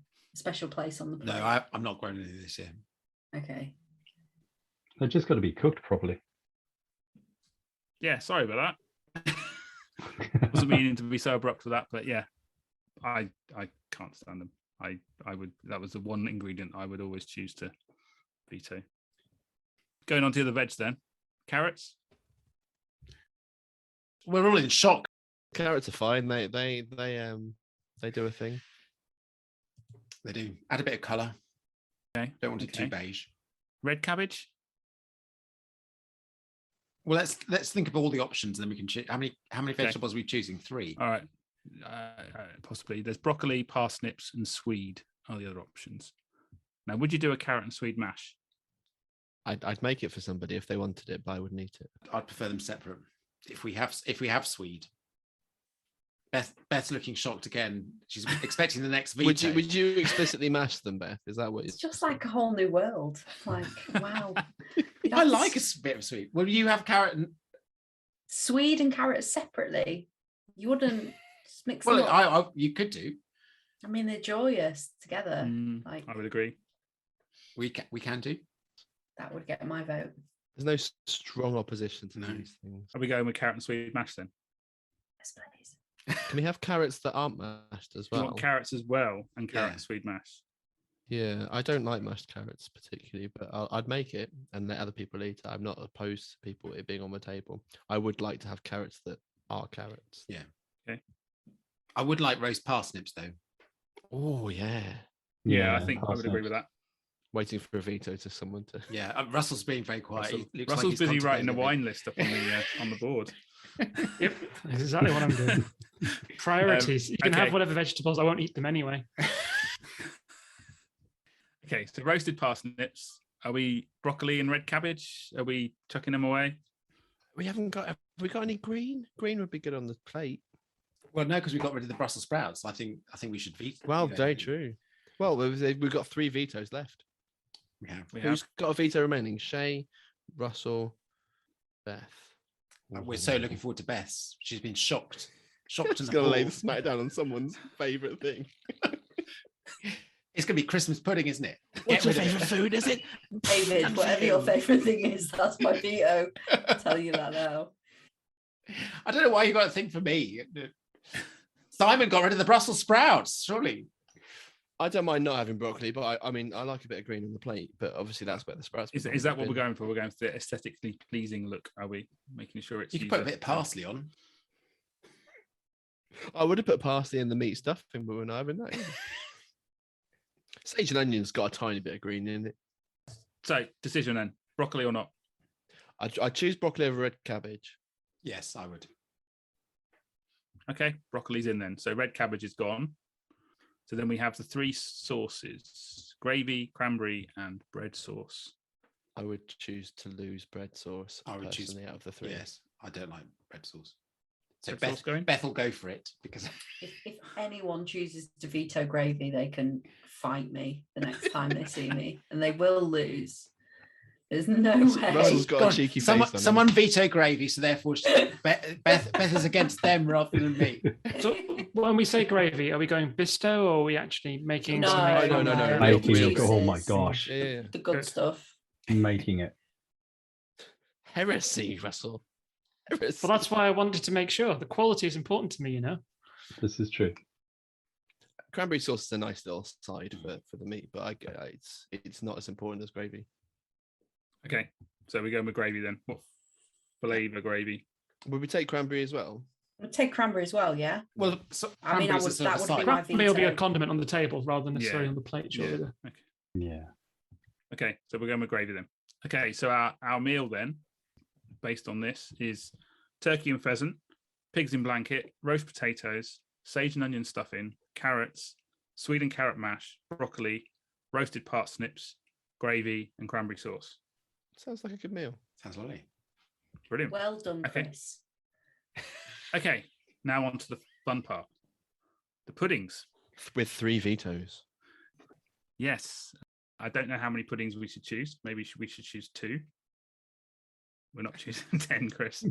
place on the plate. No, I'm not growing any this year. Okay. They've just got to be cooked properly. Yeah, sorry about that. Wasn't meaning to be so abrupt with that, but yeah, I can't stand them. I would. That was the one ingredient I would always choose to veto. Going on to the veg then, carrots. We're all in shock. Carrots are fine. They do a thing. They do. Add a bit of colour. Okay. Don't want it too beige. Red cabbage. Well, let's think of all the options, and then we can choose. How many vegetables are we choosing? 3. All right. Possibly. There's broccoli, parsnips, and swede are the other options. Now, would you do a carrot and swede mash? I'd make it for somebody if they wanted it, but I wouldn't eat it. I'd prefer them separate. If we have swede. Beth's looking shocked again. She's expecting the next veto. Would you explicitly mash them, Beth? Is that what It's just like a whole new world. Like, wow. I like a bit of sweet. Will you have carrot and swede and carrots separately? You wouldn't just mix them up. Well, you could do. I mean, they're joyous together. I would agree. We can do. That would get my vote. There's no strong opposition to these things. Are we going with carrot and swede mash then? Yes, please. Can we have carrots that aren't mashed as Do you well? want carrots as well and carrot and swede mash? Yeah, I don't like mashed carrots particularly, but I'd make it and let other people eat it. I'm not opposed to people it being on the table. I would like to have carrots that are carrots. Yeah. Okay. I would like roast parsnips though. Oh yeah. Yeah, I think I would agree with that. Waiting for a veto to someone to. Yeah, Russell's being very quiet. Russell's busy writing a wine list up on the board. Yep, that's exactly what I'm doing. Priorities. You can have whatever vegetables. I won't eat them anyway. Okay, so roasted parsnips. Are we broccoli and red cabbage? Are we chucking them away? Have we got any green? Green would be good on the plate. Well, no, because we got rid of the Brussels sprouts. I think we should veto. Well, very true. Well, we've got 3 vetoes left. We have. Who's got a veto remaining? Shay, Russell, Beth. We're so looking forward to Beth's. She's been shocked. Shocked She's and going to lay the appalled. smack down on someone's favourite thing. It's going to be Christmas pudding, isn't it? What's your favourite food, is it? David, whatever your favourite thing is, that's my veto. I'll tell you that now. I don't know why you got a thing for me. Simon got rid of the Brussels sprouts, surely. I don't mind not having broccoli, but I mean, I like a bit of green on the plate. But obviously, that's where the sprouts. Is that what we're going for? We're going for the aesthetically pleasing look. Are we making sure it's? You can put a bit of parsley on. I would have put parsley in the meat stuffing, but we're not having that. Sage and onion's got a tiny bit of green in it. So, decision then: broccoli or not? I choose broccoli over red cabbage. Yes, I would. Okay, broccoli's in then. So red cabbage is gone. So then we have the 3 sauces: gravy, cranberry, and bread sauce. I would choose to lose bread sauce. I would choose out of the 3. Yes, I don't like bread sauce. So Bread sauce going? Beth will go for it because If anyone chooses to veto gravy, they can fight me the next time they see me, and they will lose. There's no way. Russell's got Go a on, cheeky face on him. someone veto gravy, so therefore Beth is against them rather than me. So when we say gravy, are we going bisto or are we actually making No, something? no. Making it. Juices, Oh my gosh. Yeah. the good Good. stuff. Making it. Heresy, Russell. Heresy. Well, that's why I wanted to make sure. The quality is important to me, you know. This is true. Cranberry sauce is a nice little side for the meat, but it's not as important as gravy. Okay, so we're going with gravy then. What flavour gravy? Would we take cranberry as well? I'd take cranberry as well, yeah. Well, so I mean, cranberries are that sort would of be a my side. Cranberry will be a veto. condiment on the table rather than necessarily Yeah. on the plate. Surely. Okay. Yeah. Okay, so we're going with gravy then. Okay, so our meal then, based on this, is turkey and pheasant, pigs in blanket, roast potatoes, sage and onion stuffing, carrots, sweet and carrot mash, broccoli, roasted parsnips, gravy, and cranberry sauce. Sounds like a good meal. Sounds lovely. Brilliant. Well done, Okay. Chris. Okay, now on to the fun part. The puddings. With 3 vetoes. Yes. I don't know how many puddings we should choose. Maybe we should choose 2. We're not choosing 10, Chris.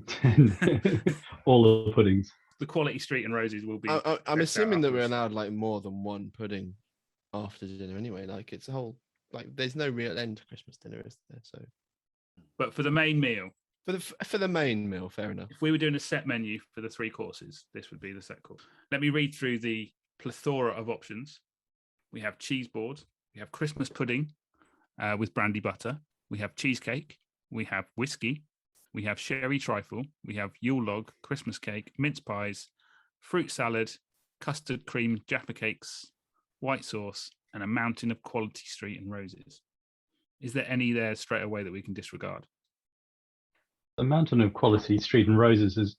All the puddings. The quality street and roses will be. I'm checked out assuming that we're afterwards. allowed like more than 1 pudding after dinner anyway. Like it's a whole there's no real end to Christmas dinner, is there? So But for the main meal, for the main meal, fair enough. if we were doing a set menu for the 3 courses, this would be the set course. Let me read through the plethora of options. We have cheese board, we have Christmas pudding with brandy butter, we have cheesecake, we have whiskey, we have sherry trifle, we have Yule log, Christmas cake, mince pies, fruit salad, custard cream Jaffa cakes, white sauce, and a mountain of quality street and roses. Is there any there straight away that we can disregard? The mountain of quality street and roses is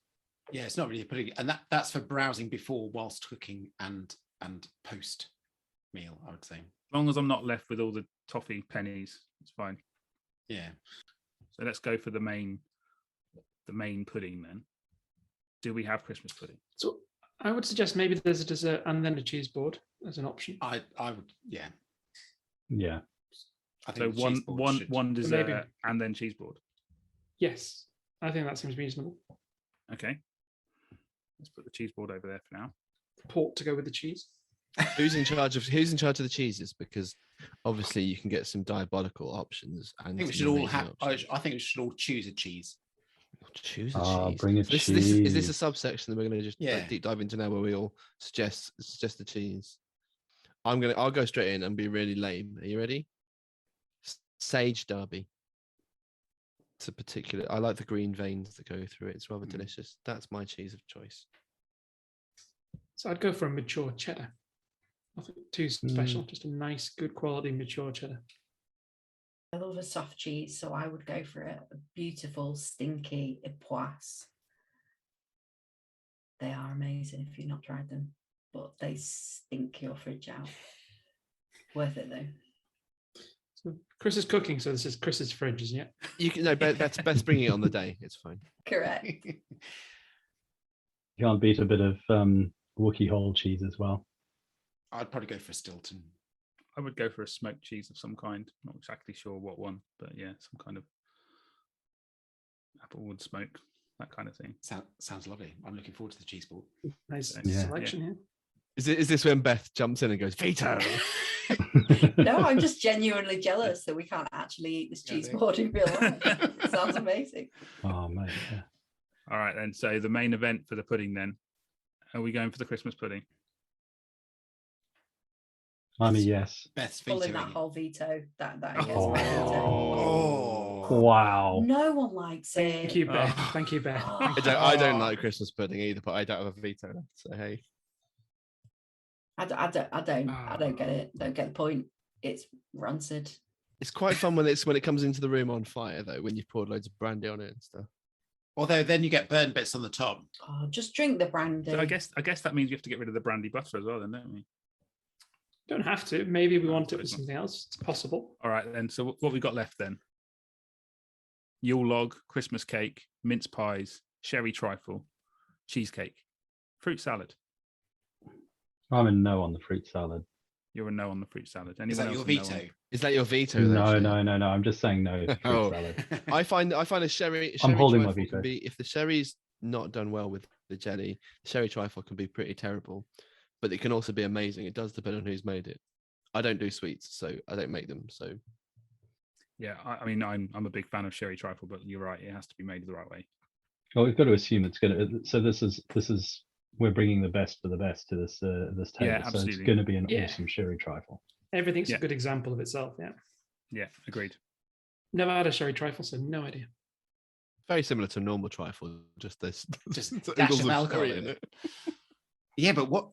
Yeah, it's not really a pudding, and that's for browsing before, whilst cooking, and post meal, I would say. As long as I'm not left with all the toffee pennies, it's fine. Yeah. So let's go for the main pudding then. Do we have Christmas pudding? So I would suggest maybe there's a dessert and then a cheese board as an option. I would, yeah. yeah. I So think the cheese board should- one dessert maybe- and then cheese board. Yes, I think that seems reasonable. Okay. Let's put the cheese board over there for now. Port to go with the cheese. Who's in charge of the cheeses? Because obviously you can get some diabolical options. And I think we some should all amazing have. options. I think we should all choose a cheese. Choose a Ah, cheese. bring a So is this a cheese. subsection that we're going to just Yeah. deep dive into now, where we all suggest the cheese? I'll go straight in and be really lame. Are you ready? Sage Derby. It's a particular. I like the green veins that go through it. It's rather delicious. That's my cheese of choice. So I'd go for a mature cheddar. Nothing too special, just a nice, good quality mature cheddar. I love a soft cheese, so I would go for a beautiful, stinky Epoisse. They are amazing if you've not tried them, but they stink your fridge out. Worth it though. So Chris is cooking, so this is Chris's fridge, isn't it? You can Beth's bringing it on the day. It's fine. Correct. You can't beat a bit of Wookiee whole cheese as well. I'd probably go for a Stilton. I would go for a smoked cheese of some kind. Not exactly sure what one, but yeah, some kind of applewood smoke, that kind of thing. Sounds lovely. I'm looking forward to the cheese board. Nice Yeah. selection here. Is this when Beth jumps in and goes veto? No, I'm just genuinely jealous that we can't actually eat this cheese board in real life. It sounds amazing. Oh mate, yeah. All right, then. So the main event for the pudding, then. Are we going for the Christmas pudding? I'm a yes. Beth's Pulling that vetoing. whole veto. That is Oh. my veto. Oh. Wow. No one likes it. Thank you, Beth. Oh. Thank you, Beth. Oh. Thank you. I don't like Christmas pudding either, but I don't have a veto left. So hey, I don't get it. Don't get the point. It's rancid. it's quite fun when it comes into the room on fire though. When you've poured loads of brandy on it and stuff. Although then you get burn bits on the top. Oh, just drink the brandy. So I guess that means you have to get rid of the brandy butter as well, then, don't we? Don't have to. Maybe we No, want it with it's not. something else. It's possible. All right, then. So what we got left then? Yule log, Christmas cake, mince pies, sherry trifle, cheesecake, fruit salad. I'm a no on the fruit salad. You're a no on the fruit salad. Is that Anyone your else a no veto? Is that your veto? No, Shane? no. I'm just saying no. Fruit Oh. salad. I find a sherry I'm holding my trifle veto. can be, if the sherry's not done well with the jelly, sherry trifle can be pretty terrible, but it can also be amazing. It does depend on who's made it. I don't do sweets, so I don't make them. So Yeah, I mean, I'm a big fan of sherry trifle, but you're right, it has to be made the right way. Well, we've got to assume it's going to. So this is we're bringing the best for the best to this this table. Yeah, so it's absolutely. going to be an Yeah. awesome sherry trifle. Everything's Yeah. a good example of itself. Yeah. Yeah, agreed. Never had a sherry trifle, so no idea. very similar to normal trifle, just this Just oodles dash of alcohol sherry in it. Yeah, but what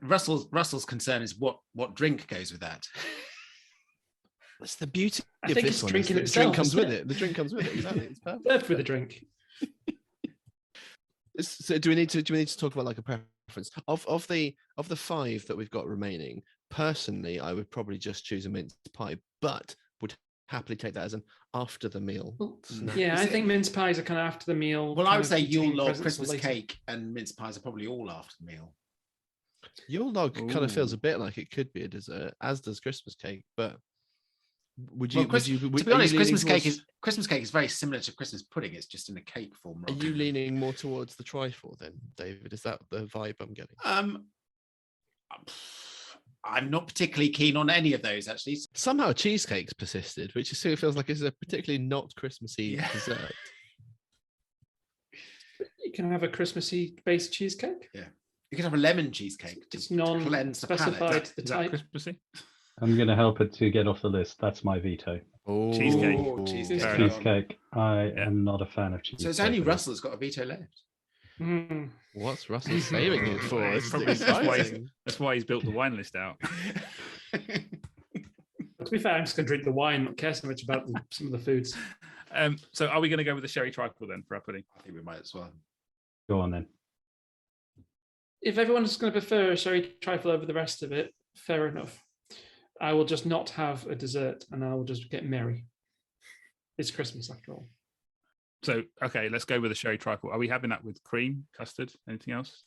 Russell's concern is what drink goes with that. That's the beauty I of think this it's one. drinking The itself, drink comes isn't with it? it. The drink comes with it. Exactly. It's perfect. Served with a drink. So do we need to talk about like a preference of the 5 that we've got remaining? Personally, I would probably just choose a mince pie, but would happily take that as an after the meal. Well, snack. yeah, I Is it- think mince pies are kind of after the meal. Well, I kind would of say between Yule log, presents or Christmas later. cake, and mince pies are probably all after the meal. Yule log kind of feels Ooh. a bit like it could be a dessert, as does Christmas cake. But would Well, you? would you to are be you honest, leaning Christmas cake is very similar to Christmas pudding. It's just in a cake form. Are you leaning more towards the trifle then, David? Is that the vibe I'm getting? I'm not particularly keen on any of those actually. Somehow cheesecake's persisted, which is, feels like it's a particularly not Christmassy Yeah. dessert. You can have a Christmassy based cheesecake. You could have a lemon cheesecake It's to cleanse the palate. non-specified the Is that type. Christmassy? I'm going to help it to get off the list. That's my veto. Oh, Cheesecake. Ooh, cheesecake. Fair enough. Cheesecake. I Yeah. am not a fan of cheesecake. So it's only Russell that's got a veto left. Mm. What's Russell saving it for? It's This is probably- that's why exciting. That's why he's built the wine list out. To be fair, I'm just going to drink the wine, not care so much about some of the foods. So are we going to go with the sherry trifle then for our pudding? I think we might as well. Go on then. If everyone's going to prefer a sherry trifle over the rest of it, fair enough. I will just not have a dessert and I will just get merry. It's Christmas after all. So, okay, let's go with the sherry trifle. Are we having that with cream, custard, anything else?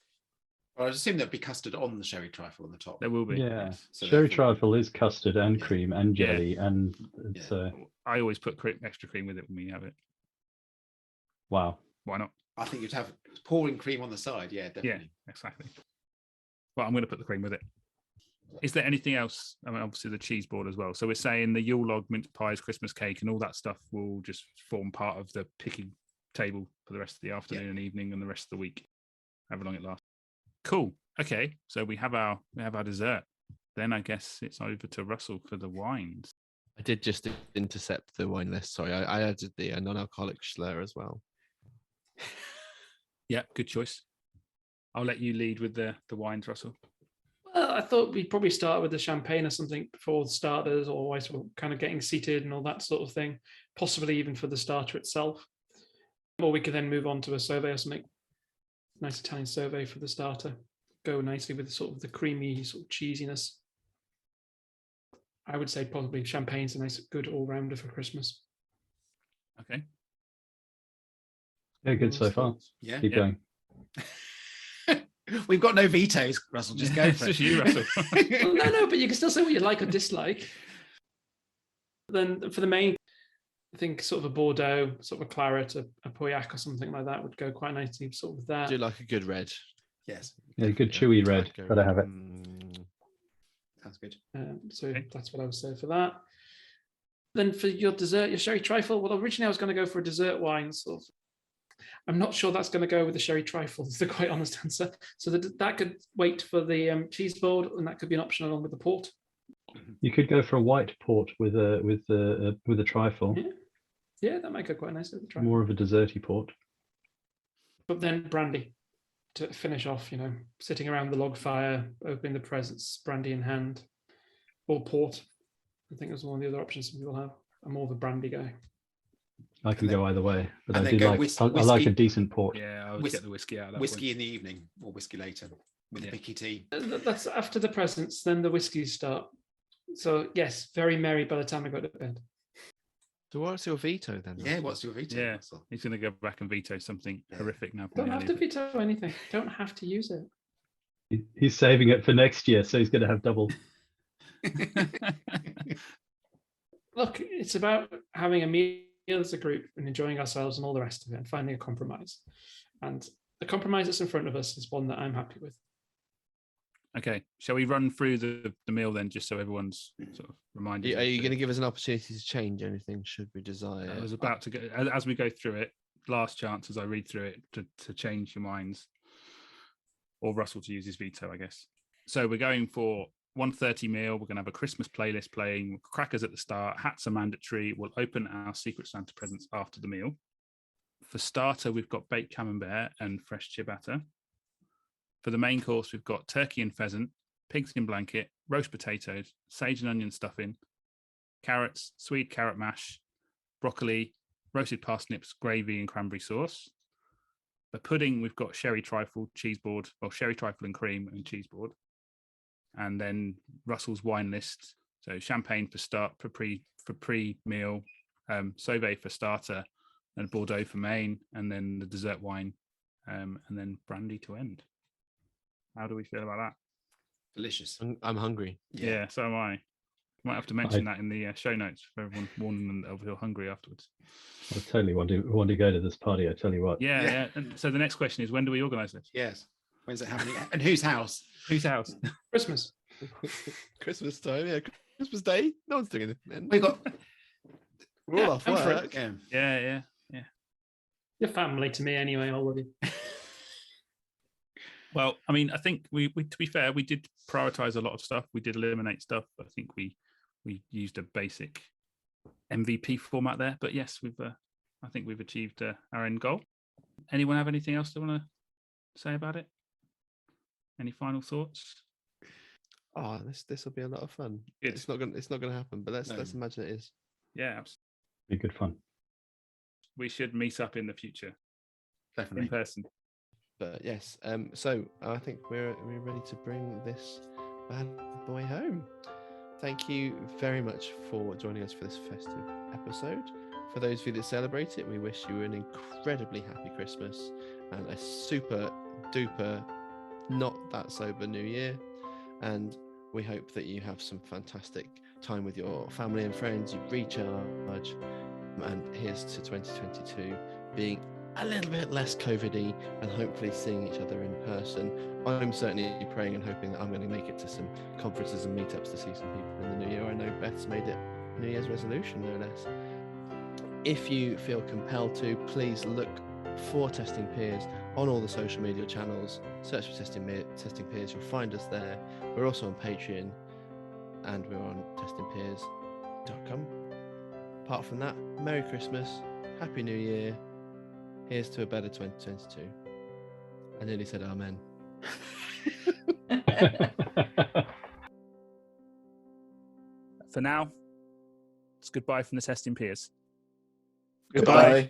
Well, I assume there'd be custard on the sherry trifle on the top. There will be. Yeah. yes. So Sherry therefore- trifle is custard and Yeah. cream and Yeah. jelly, and it's I always put extra cream with it when we have it. wow. Why not? I think you'd have pouring cream on the side. Yeah, definitely. Yeah, exactly. Well, I'm going to put the cream with it. Is there anything else? I mean, obviously the cheese board as well. So we're saying the Yule log, mince pies, Christmas cake, and all that stuff will just form part of the picking table for the rest of the afternoon and evening and the rest of the week, however long it lasts. Cool. Okay, so we have our dessert. Then I guess it's over to Russell for the wines. I did just intercept the wine list. Sorry, I added the non-alcoholic Schler as well. Yeah, good choice. I'll let you lead with the wines, Russell. Well, I thought we'd probably start with the champagne or something before the starters, or whilst we're kind of getting seated and all that sort of thing, possibly even for the starter itself. Or we could then move on to a Sauvé or something. Nice Italian Sauvé for the starter. Go nicely with sort of the creamy sort of cheesiness. I would say probably champagne's a nice, good all-rounder for Christmas. Okay. Yeah, good so far. Yeah. Keep Yeah. going. We've got no vetoes, Russell. Just go It's for just it. you, Russell. Well, no, but you can still say what you like or dislike. Then for the main, I think sort of a Bordeaux, sort of a claret, a Pauillac or something like that would go quite nicely sort of with that. Do like a good red. Yes, Yeah, good chewy red. Tobacco. Gotta have it. sounds good. So Okay. that's what I would say for that. Then for your dessert, your sherry trifle. Well, originally I was going to go for a dessert wine. Sort of. I'm not sure that's going to go with the sherry trifle. Is the quite honest answer. So that could wait for the cheese board, and that could be an option along with the port. You could go for a white port with a trifle, Yeah, that might go quite nicely with the trifle. more of a desserty port. But then brandy to finish off. Sitting around the log fire, opening the presents, brandy in hand, or port. I think that's one of the other options some people have. I'm more of a brandy guy. I can then- go either way, but and I then do go like whis- I like whiskey. a decent port. Yeah, I would Whis- get the whiskey out of that Whiskey point. in the evening or whiskey later with Yeah. a picky tea. That's after the presents, then the whiskeys start. So yes, very merry by the time I go to bed. So what's your veto then? Yeah, Russell? what's your veto? Yeah. Russell? He's going to go back and veto something Yeah. horrific now. Don't have to veto anything. Don't have to use it. He's saving it for next year, so he's going to have double. Look, it's about having a meal as a group and enjoying ourselves and all the rest of it and finding a compromise. And the compromise that's in front of us is one that I'm happy with. Okay, shall we run through the meal then, just so everyone's sort of reminded? Are you going to give us an opportunity to change anything should we desire? I was about to go, as we go through it, last chance as I read through it to change your minds, or Russell to use his veto, I guess. So we're going for 1:30 meal. We're going to have a Christmas playlist playing, crackers at the start, hats are mandatory. We'll open our Secret Santa presents after the meal. For starter, we've got baked camembert and fresh ciabatta. For the main course, we've got turkey and pheasant, pigskin blanket, roast potatoes, sage and onion stuffing, carrots, sweet carrot mash, broccoli, roasted parsnips, gravy and cranberry sauce. For pudding, we've got sherry trifle, cheese board, sherry trifle and cream and cheese board. And then Russell's wine list. So champagne for pre-meal, Sauvé for starter, and Bordeaux for main, and then the dessert wine, and then brandy to end. How do we feel about that? Delicious. I'm hungry. Yeah, so am I. Might have to mention that in the show notes for everyone, warning them they'll feel hungry afterwards. I totally want to go to this party. I tell you what. Yeah. And so the next question is, when do we organise this? Yes. When's it happening? And whose house? Whose house? Christmas. Christmas time, yeah. Christmas Day. No one's doing anything. We got. We're all off I'm for work. it. Yeah. You're family to me anyway, all of you. Well, I mean, I think we to be fair, we did prioritize a lot of stuff. We did eliminate stuff. I think we used a basic MVP format there. But yes, I think we've achieved our end goal. Anyone have anything else they want to say about it? Any final thoughts? Oh, this will be a lot of fun. Good. It's not gonna happen, but let's imagine it is. Yeah, absolutely. Be good fun. We should meet up in the future Definitely. in person. But yes, so I think we're ready to bring this bad boy home. Thank you very much for joining us for this festive episode. For those of you that celebrate it, we wish you an incredibly happy Christmas and a super duper not that sober New Year. And we hope that you have some fantastic time with your family and friends, you recharge, and here's to 2022 being a little bit less COVID-y and hopefully seeing each other in person. I'm certainly praying and hoping that I'm going to make it to some conferences and meetups to see some people in the new year. I know Beth's made it New Year's resolution, no less. If you feel compelled to, please look for Testing Peers on all the social media channels. Search for Testing Peers, you'll find us there. We're also on Patreon and we're on testingpeers.com. Apart from that, Merry Christmas, Happy New Year. Here's to a better 2022. I nearly said amen. For now, it's goodbye from the Testing Peers. Goodbye.